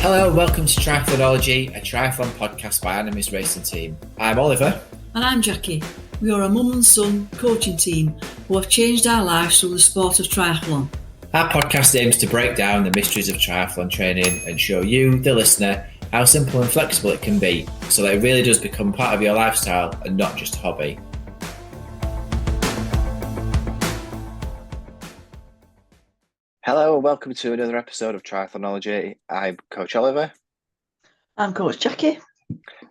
Hello and welcome to Triathlonology, a triathlon podcast by Animis Racing Team. I'm Oliver. And I'm Jacqui. We are a mum and son coaching team who have changed our lives through the sport of triathlon. Our podcast aims to break down the mysteries of triathlon training and show you, the listener, how simple and flexible it can be so that it really does become part of your lifestyle and not just a hobby. Hello and welcome to another episode of Triathlonology. I'm Coach Oliver. I'm Coach Jacqui.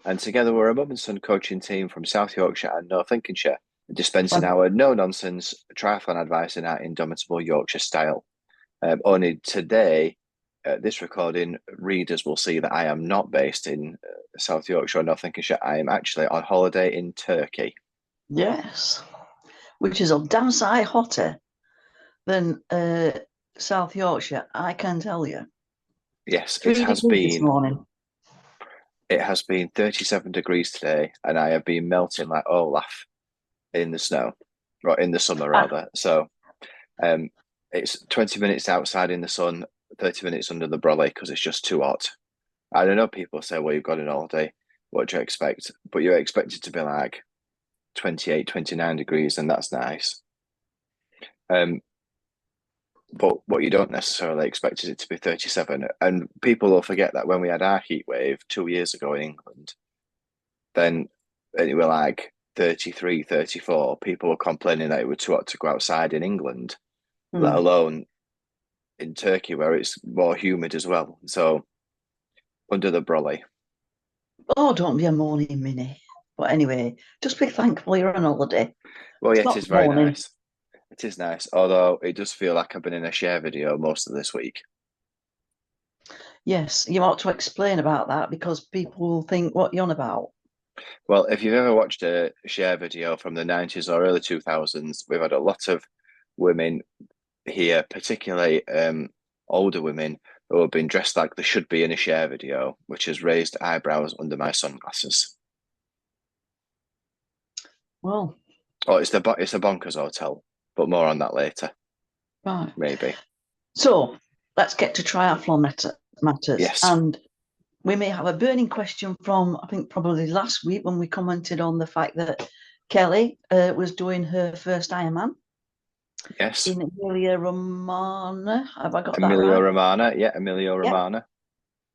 And together we're a mum and son coaching team from South Yorkshire and North Lincolnshire, dispensing our no-nonsense triathlon advice in our indomitable Yorkshire style. Only today, this recording, readers will see that I am not based in South Yorkshire or North Lincolnshire. I am actually on holiday in Turkey. Yes, which is a damn sight hotter than South Yorkshire, I can tell you. Yes, it has been. This morning. It has been 37 degrees today, and I have been melting like Olaf in the snow, or in the summer rather. So it's 20 minutes outside in the sun, 30 minutes under the brolly because it's just too hot. I don't know, people say, well, you've got an all day, what do you expect? But you're expected to be like 28, 29 degrees, and that's nice. But what you don't necessarily expect is it to be 37. And people will forget that when we had our heat wave 2 years ago in England, then it were like 33, 34. People were complaining that it was too hot to go outside in England, let alone in Turkey where it's more humid as well. So under the brolly. Oh, don't be a moaning Minnie. But anyway, just be thankful you're on holiday. Well, yeah, it is very nice. It is nice, although it does feel like I've been in a share video most of this week. Yes, you ought to explain about that because people will think what you're on about. Well, if you've ever watched a share video from the 90s or early 2000s, we've had a lot of women here, particularly older women, who have been dressed like they should be in a share video, which has raised eyebrows under my sunglasses. Well, it's a bonkers hotel, but more on that later. Right. Maybe. So let's get to triathlon matters. Yes. And we may have a burning question from, I think, probably last week when we commented on the fact that Kelly was doing her first Ironman. Yes. In Emilia-Romagna. Have I got that right? Emilia-Romagna, yeah, Emilia-Romagna.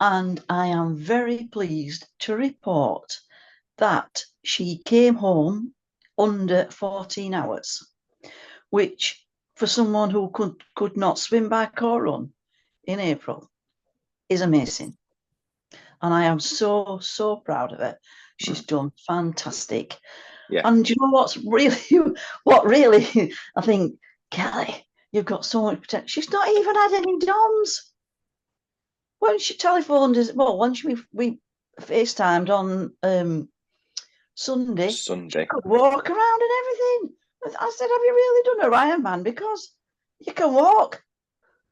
And I am very pleased to report that she came home under 14 hours, which for someone who could not swim, bike or run in April is amazing. And I am so proud of her. She's done fantastic. Yeah. And you know what really, I think, Kelly, you've got so much potential. She's not even had any DOMs. When she telephoned us, once we FaceTimed on Sunday, she could walk around and everything. I said, have you really done a Ironman? Because you can walk.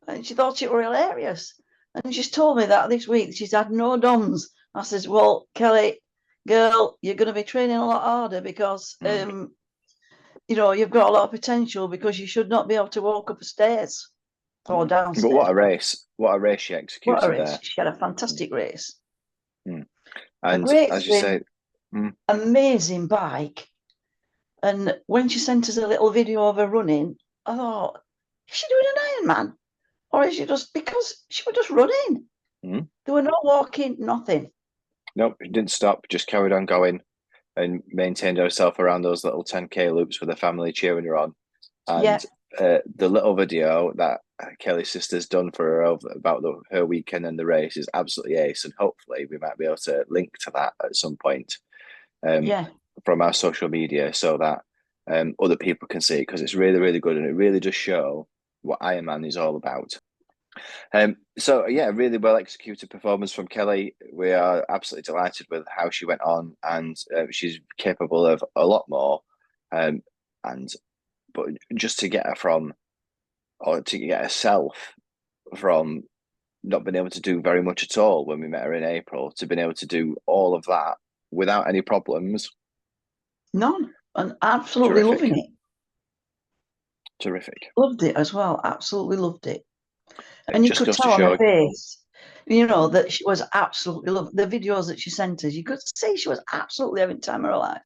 And she thought it were hilarious. And she's told me that this week she's had no DOMs. I says, well, Kelly, girl, you're going to be training a lot harder because, you've got a lot of potential because you should not be able to walk up the stairs or downstairs. But what a race she executed what a race. there. She had a fantastic race. And as you say, amazing bike. And when she sent us a little video of her running, I thought, is she doing an Ironman? Or is she just, because she was just running? There were no walking, nothing. Nope, she didn't stop, just carried on going and maintained herself around those little 10K loops with her family cheering her on. And the little video that Kelly's sister's done for her about her weekend and the race is absolutely ace. And hopefully we might be able to link to that at some point from our social media so that other people can see it, because it's really, really good and it really does show what Ironman is all about. Really well executed performance from Kelly. We are absolutely delighted with how she went on, and she's capable of a lot more. But just to get her to get herself from not being able to do very much at all when we met her in April to being able to do all of that without any problems. None. And absolutely loving it. Terrific. Loved it as well. Absolutely loved it. And you could tell on her face. you know, that she was absolutely loving the videos that she sent us. You could see she was absolutely having time of her life.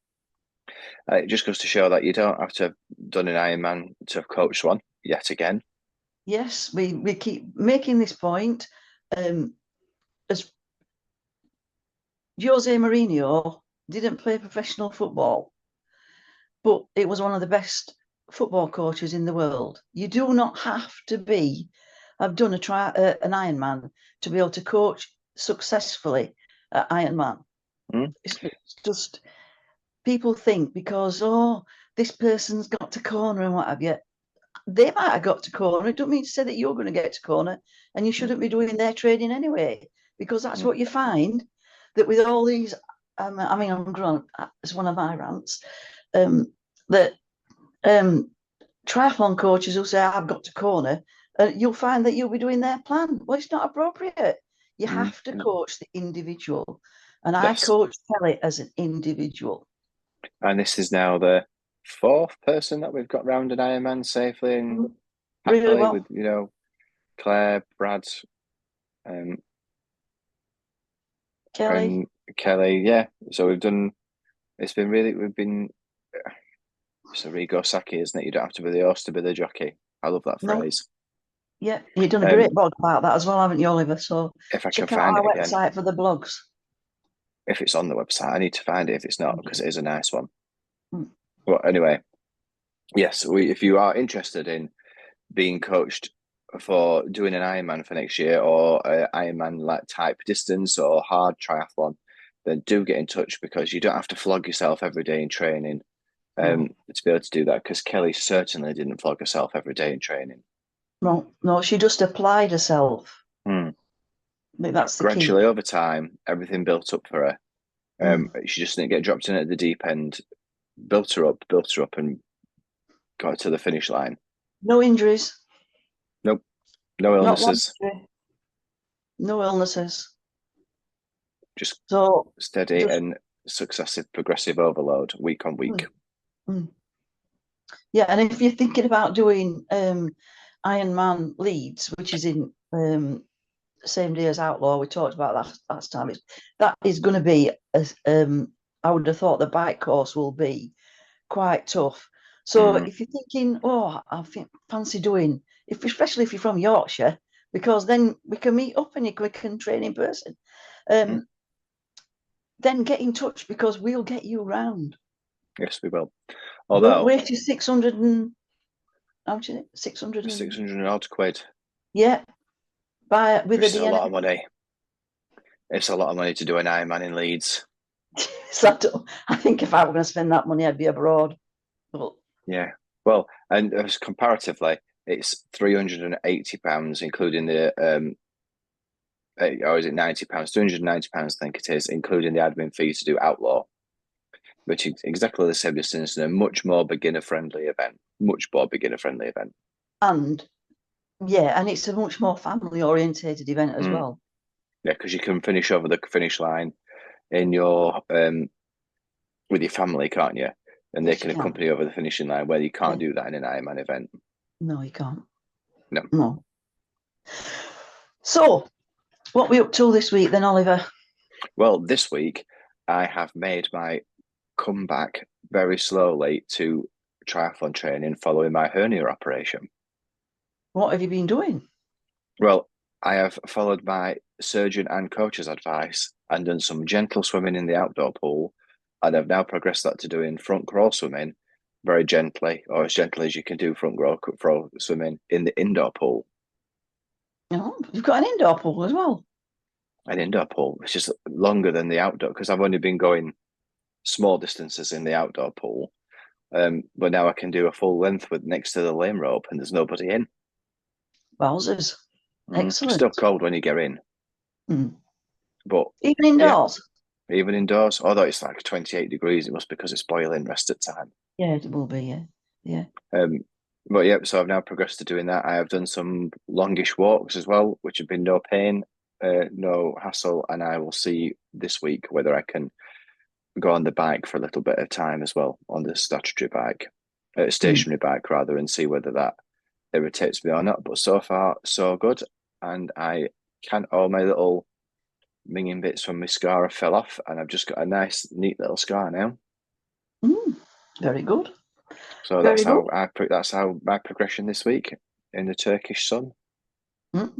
It just goes to show that you don't have to have done an Ironman to have coached one yet again. Yes, we keep making this point. As Jose Mourinho didn't play professional football, but it was one of the best football coaches in the world. You do not have to have done an Ironman to be able to coach successfully at Ironman. It's just people think because this person's got to corner and what have you. They might have got to corner. It don't mean to say that you're going to get to corner, and you shouldn't be doing their training anyway, because that's what you find that with all these. I'm going as one of my rants. That triathlon coaches will say, I've got to corner, you'll find that you'll be doing their plan. Well, it's not appropriate. You have to coach the individual. And yes. I coach Kelly as an individual. And this is now the fourth person that we've got round an Ironman safely and happily really well. With, you know, Claire, Brad, Kelly. Yeah. So we've been it's a Rigo Saki, isn't it? You don't have to be the horse to be the jockey. I love that phrase. Yeah, you've done a great blog about that as well, haven't you, Oliver? So if I can find it again. Website for the blogs. If it's on the website, I need to find it if it's not, because it is a nice one. Well, anyway, yes, if you are interested in being coached for doing an Ironman for next year or an Ironman like type distance or hard triathlon, then do get in touch, because you don't have to flog yourself every day in training to be able to do that, because Kelly certainly didn't flog herself every day in training. No, she just applied herself. I think that's the gradually key. over time, everything built up for her. She just didn't get dropped in at the deep end. Built her up, and got her to the finish line. No injuries. Nope. No illnesses. No illnesses. Just steady and successive progressive overload week on week. Yeah, and if you're thinking about doing Ironman Leeds, which is in same day as Outlaw, we talked about that last time. That is going to be, I would have thought the bike course will be quite tough. So if you're thinking, I fancy doing, especially if you're from Yorkshire, because then we can meet up and we can train in person. Then get in touch, because we'll get you round. Yes, we will. Although wait till 600 and how much is it? 600 odd quid. Yeah. It's a lot of money. It's a lot of money to do an Ironman in Leeds. So I think if I were going to spend that money, I'd be abroad. But yeah. Well, and comparatively, it's £380, including the or is it £90? £290, I think it is, including the admin fee to do Outlaw, which is exactly the same distance and a much more beginner-friendly event. And yeah, and it's a much more family-orientated event as well. Yeah, because you can finish over the finish line in your with your family, can't you? And they can accompany over the finishing line, where you can't do that in an Ironman event. No, you can't. No. So, what are we up to this week then, Oliver? Well, this week I have made my comeback very slowly to triathlon training following my hernia operation. What have you been doing? Well, I have followed my surgeon and coach's advice and done some gentle swimming in the outdoor pool, and I've now progressed that to doing front crawl swimming very gently, or as gently as you can do front crawl swimming in the indoor pool. Oh, you've got an indoor pool as well. An indoor pool, which is longer than the outdoor, because I've only been going small distances in the outdoor pool. But now I can do a full length next to the lane rope, and there's nobody in. Wowzers. Excellent. It's still cold when you get in. But even indoors? Yeah, even indoors. Although it's like 28 degrees, it must be because it's boiling rest at time. Yeah, it will be, yeah. But yeah, so I've now progressed to doing that. I have done some longish walks as well, which have been no pain, no hassle, and I will see this week whether I can go on the bike for a little bit of time as well, on the stationary bike rather, and see whether that irritates me or not. But so far, so good, and I Can't all my little minging bits from my scar fell off, and I've just got a nice, neat little scar now. Very good. So that's how that's how my progression this week in the Turkish sun. How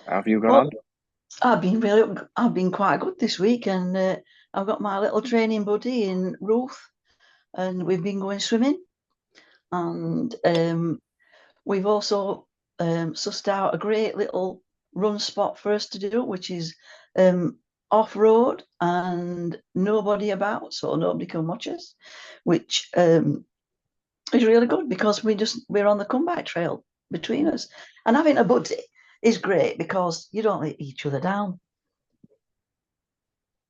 have you gone on? I've been quite good this week, and I've got my little training buddy in Ruth, and we've been going swimming, and we've also sussed out a great little run spot for us to do, which is off-road and nobody about, so nobody can watch us, which is really good because we're on the comeback trail between us, and having a buddy is great because you don't let each other down.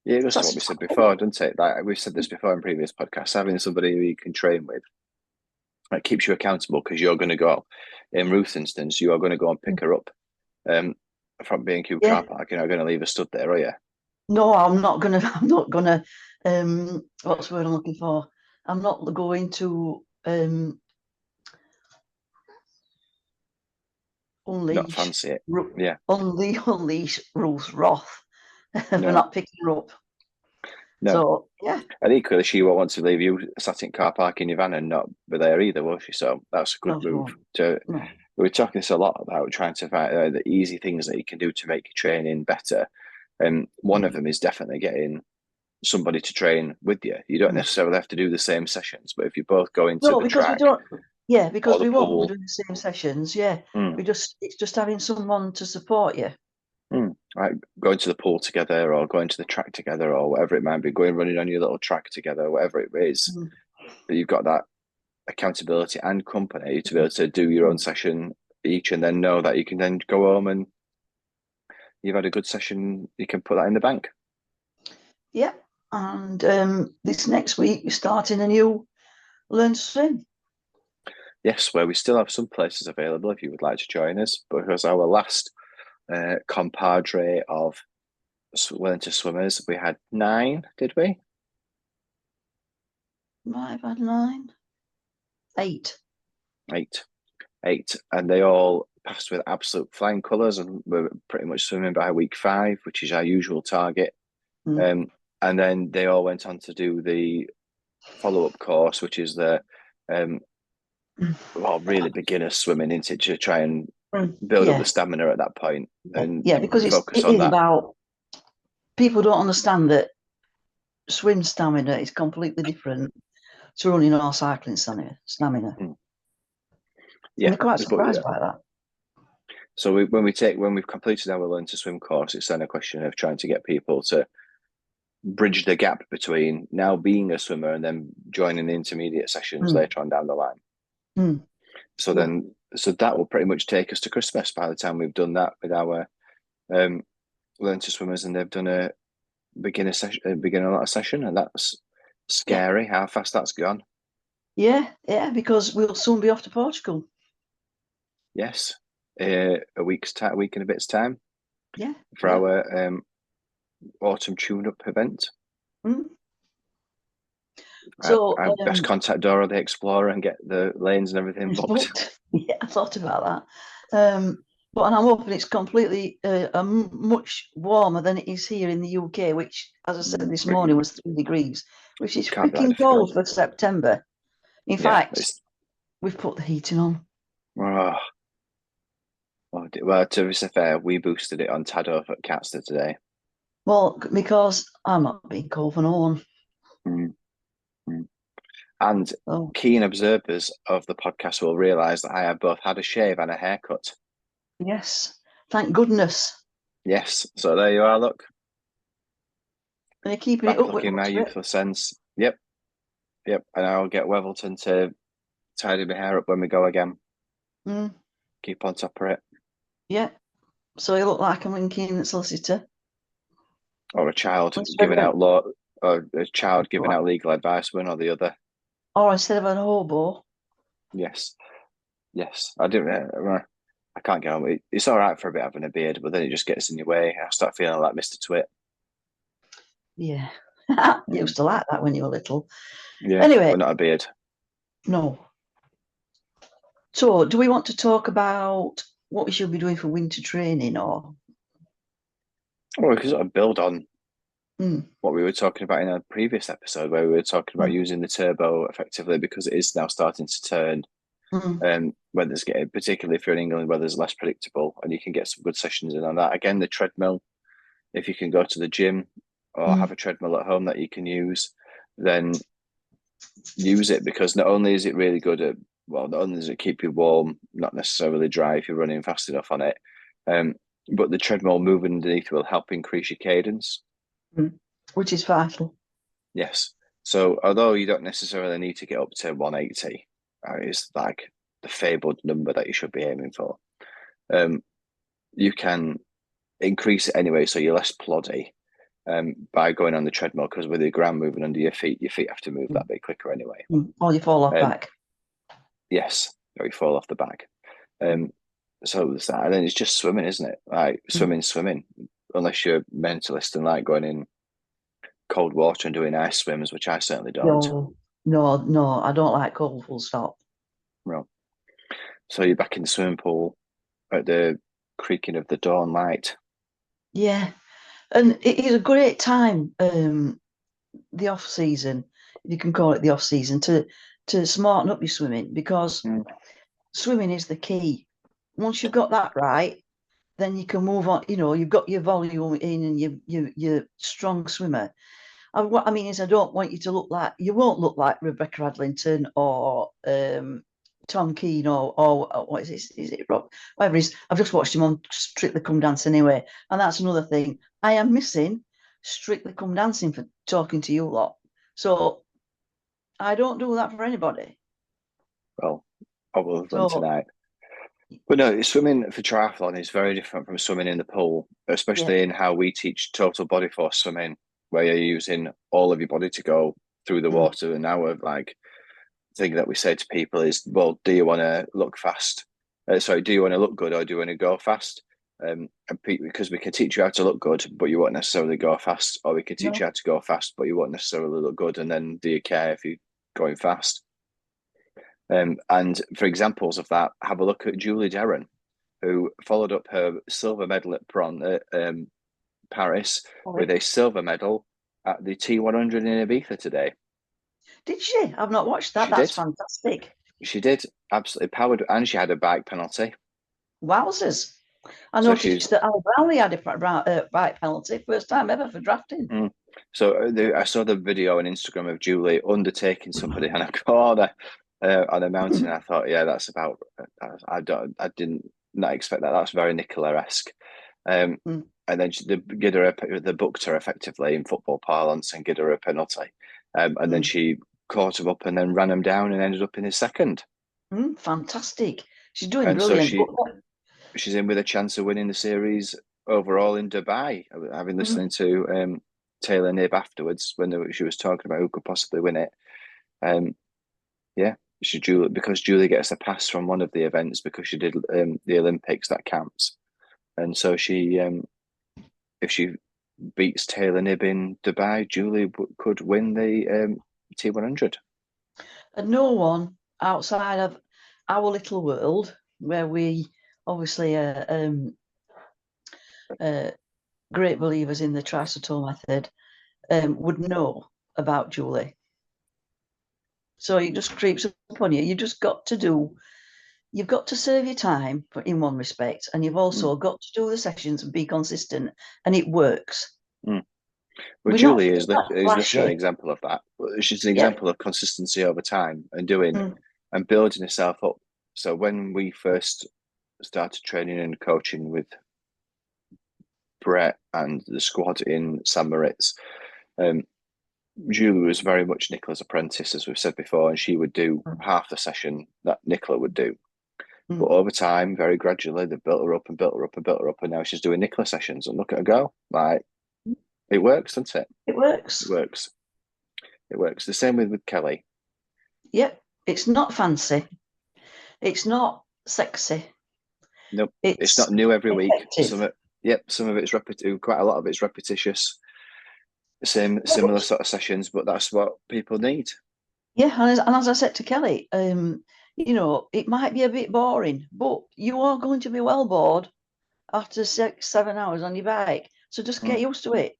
Yeah, that's what we said before, doesn't it? Like we've said this before in previous podcasts, having somebody who you can train with, it keeps you accountable because you're going to go. In Ruth's instance, you are going to go and pick her up from B&Q car park. You're not going to leave her stood there, are you? No, I'm not gonna. I'm not gonna. What's the word I'm looking for? I'm not going to unleash. Not fancy it. Yeah. Unleash Ruth's wrath for not picking her up. No. So yeah. And equally, she won't want to leave you sat in car park in your van and not be there either, will she? So that's a good move. We're talking this a lot about trying to find the easy things that you can do to make your training better. And one of them is definitely getting somebody to train with you. You don't necessarily have to do the same sessions, but if you both go into the track, because we won't be doing the same sessions. It's just having someone to support you. Like going to the pool together or going to the track together or whatever it might be, going running on your little track together, whatever it is. But you've got that accountability and company to be able to do your own session each and then know that you can then go home and you've had a good session. You can put that in the bank. Yeah. And this next week we're starting a new Learn to Swim. Yes, where we still have some places available if you would like to join us, because our last compadre of Learn to Swimmers, we had 9, did we? Might have had 9. 8. 8. And they all passed with absolute flying colours and were pretty much swimming by week 5, which is our usual target. And then they all went on to do the follow-up course, which is the really beginner swimming into to try and build up the stamina at that point. And because it is about, people don't understand that swim stamina is completely different to running or cycling stamina. Yeah, they're quite surprised by that. So when we've completed our Learn to Swim course, it's then a question of trying to get people to bridge the gap between now being a swimmer and then joining the intermediate sessions later on down the line. So that will pretty much take us to Christmas by the time we've done that with our Learn to Swimmers, and they've done a beginner session, and that's scary how fast that's gone. Yeah, because we'll soon be off to Portugal. Yes, a week and a bit's time. Yeah, for our autumn tune-up event. So I best contact Dora the Explorer and get the lanes and everything booked. Yeah, I thought about that. But I'm hoping it's completely much warmer than it is here in the UK, which, as I said this morning, was 3 degrees, which is freaking cold for September. In fact, we've put the heating on. Well, to be fair, we boosted it on Tadov at Catster today. Well, because I'm not being cold for no one. And keen observers of the podcast will realise that I have both had a shave and a haircut. Yes, thank goodness. Yes, so there you are, look. And you're keeping it up with my youthful sense. Yep. And I'll get Wevelton to tidy my hair up when we go again. Keep on top of it. Yeah. So you look like a winking solicitor. Or a child giving out legal advice, one or the other. Or instead of an hobo. Yes. I can't get on with it. It's all right for a bit having a beard, but then it just gets in your way. I start feeling like Mr. Twit. Yeah. You used to like that when you were little. Yeah. Anyway. But not a beard. No. So, do we want to talk about what we should be doing for winter training, or? Well, we can sort of build on Mm, what we were talking about in a previous episode, where we were talking about mm, using the turbo effectively because it is now starting to turn. mm, Weather's getting, particularly if you're in England, weather's less predictable, and you can get some good sessions in on that. Again, the treadmill, if you can go to the gym or have mm, a treadmill at home that you can use, then use it, because not only is it really good at, well, not only does it keep you warm, not necessarily dry if you're running fast enough on it, um, but the treadmill moving underneath will help increase your cadence. mm. Which is vital. Yes. So although you don't necessarily need to get up to 180, it's like the fabled number that you should be aiming for. You can increase it anyway, so you're less ploddy by going on the treadmill, because with the ground moving under your feet have to move Mm, that bit quicker anyway. Or you fall off Um, back. yes, or you fall off the back. Um, so there's that, and then it's just swimming, isn't it? Like Mm. swimming. Unless you're a mentalist and like going in cold water and doing ice swims, which I certainly don't. No, no, no, I don't like cold, full stop. Well, so you're back in the swimming pool at the creaking of the dawn light. Yeah. And it is a great time, the off season, if you can call it the off season, to smarten up your swimming, because Mm. swimming is the key. Once you've got that right, then you can move on. You know, you've got your volume in and you're strong swimmer. And what I mean is, I don't want you to look like, you won't look like Rebecca Adlington or Tom Keane or what is it? Is it Rob? Whatever it is. I've just watched him on Strictly Come Dance anyway, and that's another thing I am missing. Strictly Come Dancing for talking to you lot. So I don't do that for anybody. Well, I will have done So tonight. But no, swimming for triathlon is very different from swimming in the pool, yeah, especially in how we teach total body force swimming, where you're using all of your body to go through the mm, water. And our like thing that we say to people is, well, do you want to look fast? Sorry, do you want to look good or do you want to go fast? Because we can teach you how to look good, but you won't necessarily go fast, or we can teach no, you how to go fast, but you won't necessarily look good. And then do you care if you're going fast? And for examples of that, have a look at Julie Derron, who followed up her silver medal at Paris with sorry. a silver medal at the T100 in Ibiza today. Did she? I've not watched that. She That's did. fantastic. She did, absolutely powered, and she had a bike penalty. Wowzers. I So she's noticed that Al Brownlee had a bike penalty, first time ever for drafting. mm. I saw the video on Instagram of Julie undertaking somebody on a corner on a mountain. I thought, yeah, that's about. I didn't not expect that. That's very Nicola-esque. Mm, And then they booked her effectively in football parlance and gave her a penalty. And then mm, she caught him up and then ran him down and ended up in his second. fantastic. She's doing And so brilliant. she's in with a chance of winning the series overall in Dubai. I've been Mm, listening to Taylor Knibb afterwards when she was talking about who could possibly win it. Um, yeah, because Julie gets a pass from one of the events because she did the Olympics, that counts. And so if she beats Taylor Knibb in Dubai, Julie could win the T100. and no one outside of our little world, where we obviously are uh, great believers in the tricycle method, would know about Julie. So it just creeps up on you. You've got to serve your time in one respect, and you've Mm. also got to do the sessions and be consistent, and it works. Mm. Well, We're not, Julie it's not is literally an flashy. example of that. She's an Yep. example of consistency over time and doing Mm, and building herself up. So when we first started training and coaching with Brett and the squad in San Moritz, um, Julie was very much Nicola's apprentice, as we've said before, and she would do mm, half the session that Nicola would do. But mm. over time, very gradually, they built her up and built her up and built her up, and now she's doing Nicola sessions. And look at her go! Like it works, doesn't it? It It works. works. It works. The same with Kelly. Yep. It's not fancy. It's not sexy. Nope, it's not It's new every week. effective. Some of it's repetitive. Quite a lot of it's repetitious. Similar sort of sessions, but that's what people need. Yeah, and as I said to Kelly, it might be a bit boring, but you are going to be well bored after 6, 7 hours on your bike. So just get used to it.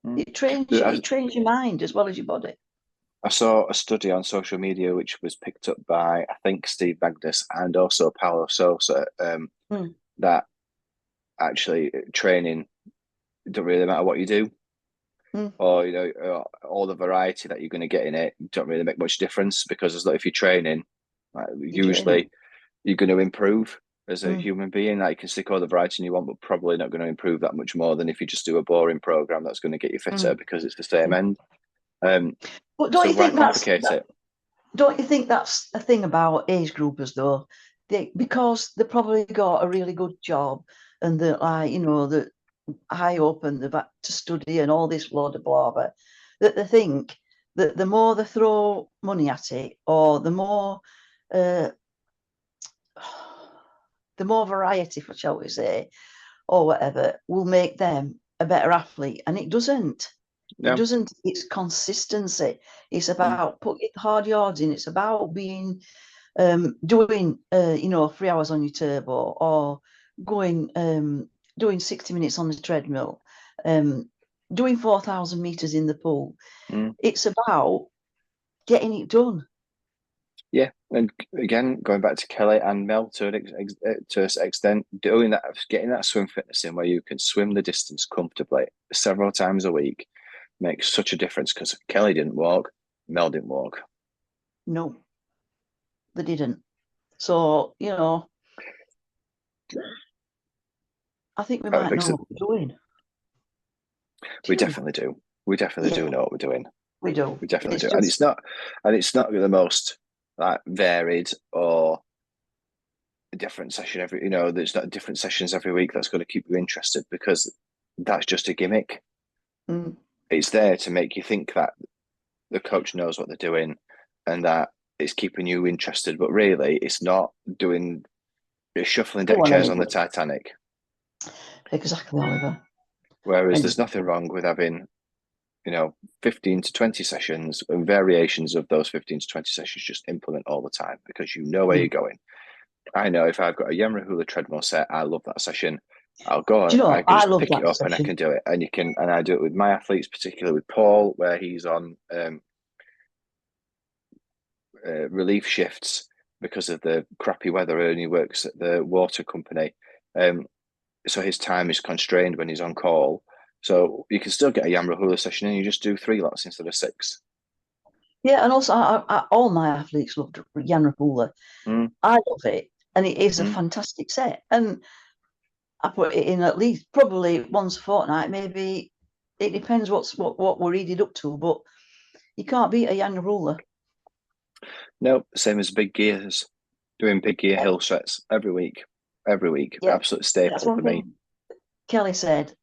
Mm. It trains your mind as well as your body. I saw a study on social media which was picked up by, I think, Steve Magnus and also Paulo Sosa, that actually training don't really matter what you do, or all the variety that you're going to get in it don't really make much difference, because as though if you're training, usually you're going to improve as a human being. Like, you can stick all the variety you want, but probably not going to improve that much more than if you just do a boring program that's going to get you fitter because it's the same end. But don't so you why think complicate it? Don't you think that's a thing about age groupers though? Because they probably got a really good job and they're like, the high up and they've had to study and all this blah blah blah, that they think that the more they throw money at it, or the more variety, shall we say, or whatever, will make them a better athlete. And it doesn't. Yeah. It doesn't. It's consistency. It's about putting hard yards in. It's about being doing 3 hours on your turbo, or going doing 60 minutes on the treadmill, doing 4,000 meters in the pool. It's about getting it done. Yeah, and again, going back to Kelly and Mel to an extent, doing that, getting that swim fitness in where you can swim the distance comfortably several times a week makes such a difference, because Kelly didn't walk, Mel didn't walk. No, they didn't. So, I think we might know what we're doing. We definitely do. We definitely do know what we're doing. We do. We definitely do. And it's not the most varied or a different session there's not different sessions every week that's going to keep you interested, because that's just a gimmick. It's there to make you think that the coach knows what they're doing and that it's keeping you interested, but really it's not doing. It's shuffling deck chairs on the Titanic. Exactly, Oliver. Whereas there's nothing wrong with having 15 to 20 sessions and variations of those 15 to 20 sessions. Just implement all the time, because you know where you're going. I know if I've got a Yamra treadmill set, I love that session. I'll go. I can just pick it up and I can do it. And I do it with my athletes, particularly with Paul, where he's on relief shifts because of the crappy weather, and he works at the water company. So his time is constrained when he's on call. So you can still get a Yamra hula session and you just do 3 lots instead of 6. Yeah, and also all my athletes love Yamra hula. I love it, and it is a fantastic set. And I put it in at least probably once a fortnight. Maybe it depends what we're reading up to, but you can't beat a Yamra hula. No, same as big gears. Doing big gear hill sets every week. Absolute staple for me. Kelly said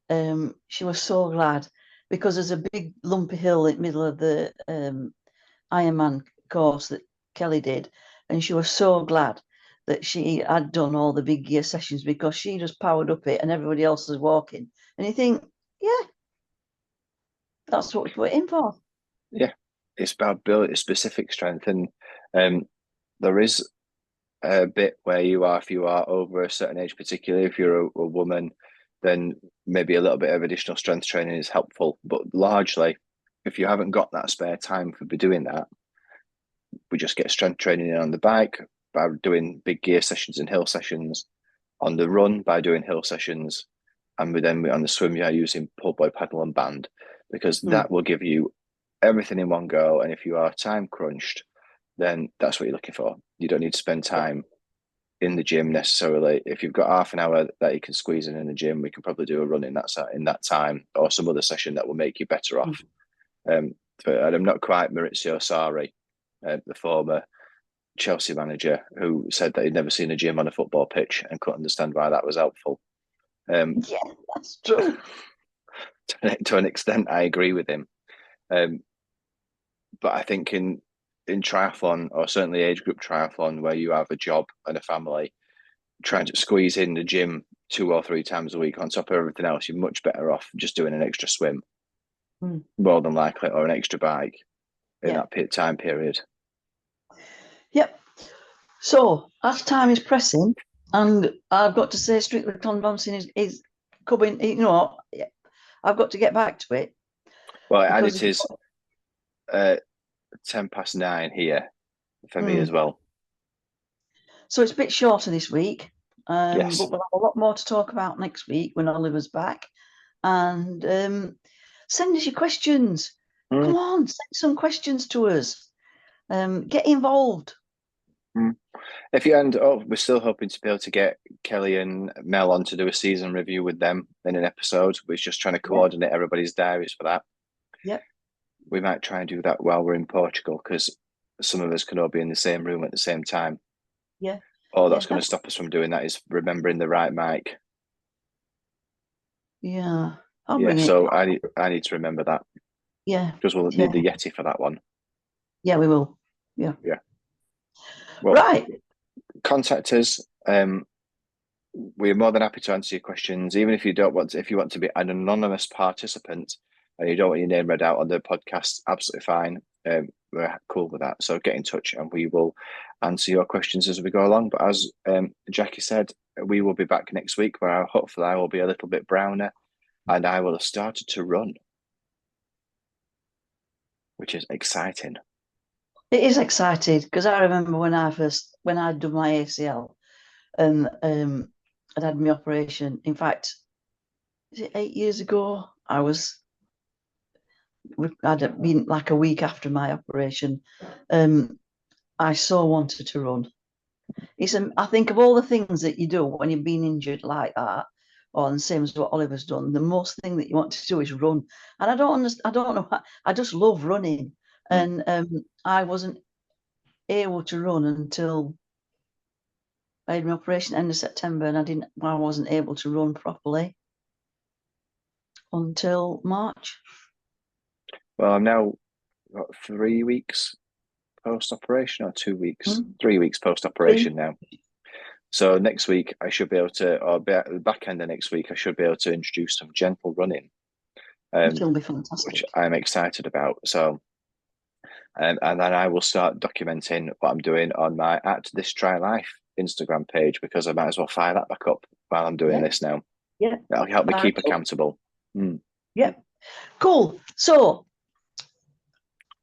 she was so glad, because there's a big lumpy hill in the middle of the Ironman course that Kelly did, and she was so glad that she had done all the big gear sessions, because she just powered up it and everybody else was walking. And you think, yeah, that's what we put in for. Yeah, it's about building specific strength, and there is a bit where if you are over a certain age, particularly if you're a woman, then maybe a little bit of additional strength training is helpful. But largely, if you haven't got that spare time for doing that, we just get strength training in on the bike by doing big gear sessions and hill sessions, on the run by doing hill sessions, and then on the swim, using pull boy, paddle and band, because that will give you everything in one go. And if you are time crunched, then that's what you're looking for. You don't need to spend time in the gym necessarily. If you've got half an hour that you can squeeze in the gym, we can probably do a run in that time, or some other session that will make you better off. And I'm not quite Maurizio Sarri, the former Chelsea manager, who said that he'd never seen a gym on a football pitch and couldn't understand why that was helpful. Yeah, that's true. To an extent, I agree with him. But I think in triathlon, or certainly age group triathlon, where you have a job and a family, trying to squeeze in the gym 2 or 3 times a week on top of everything else, you're much better off just doing an extra swim, more than likely, or an extra bike in that time period. Yep. So as time is pressing, and I've got to say, Strictly Convincing is coming. I've got to get back to it. Well, and it is 9:10 here for me as well. So it's a bit shorter this week. Yes. But we'll have a lot more to talk about next week when Oliver's back. And send us your questions. Come on, send some questions to us. Get involved. If you we're still hoping to be able to get Kelly and Mel on to do a season review with them in an episode. We're just trying to coordinate everybody's diaries for that. Yep. We might try and do that while we're in Portugal, because some of us can all be in the same room at the same time. Yeah. All that's going to stop us from doing that is remembering the right mic. Yeah. So I need to remember that. Yeah. Because we'll need the Yeti for that one. Yeah, we will. Yeah. Yeah. Well, right. Contact us. We're more than happy to answer your questions, even if you want to be an anonymous participant and you don't want your name read out on the podcast. Absolutely fine. We're cool with that. So get in touch and we will answer your questions as we go along. But as Jacqui said, we will be back next week where hopefully I will be a little bit browner and I will have started to run, which is exciting. It is exciting because I remember when I'd done my ACL and I'd had my operation. In fact, is it 8 years ago? I'd been like a week after my operation. I so wanted to run. I think of all the things that you do when you've been injured like that, or the same as what Oliver's done, the most thing that you want to do is run. And I don't know. I just love running. And I wasn't able to run until I had my operation end of September, and I wasn't able to run properly until March. Well, I'm now 3 weeks post-operation, or 2 weeks, 3 weeks post-operation now. So next week I should be able to, or at the back end of next week, I should be able to introduce some gentle running. It'll be fantastic. Which I'm excited about. So, and then I will start documenting what I'm doing on my @ThisTriLife Instagram page, because I might as well fire that back up while I'm doing this now. Yeah. That'll help me keep accountable. Yeah. Cool. So,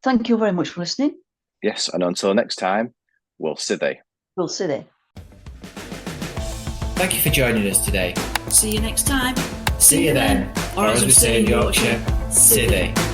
thank you very much for listening. Yes, and until next time, we'll see thee. We'll see thee. Thank you for joining us today. See you next time. See you then. Or as we say in Yorkshire, see thee.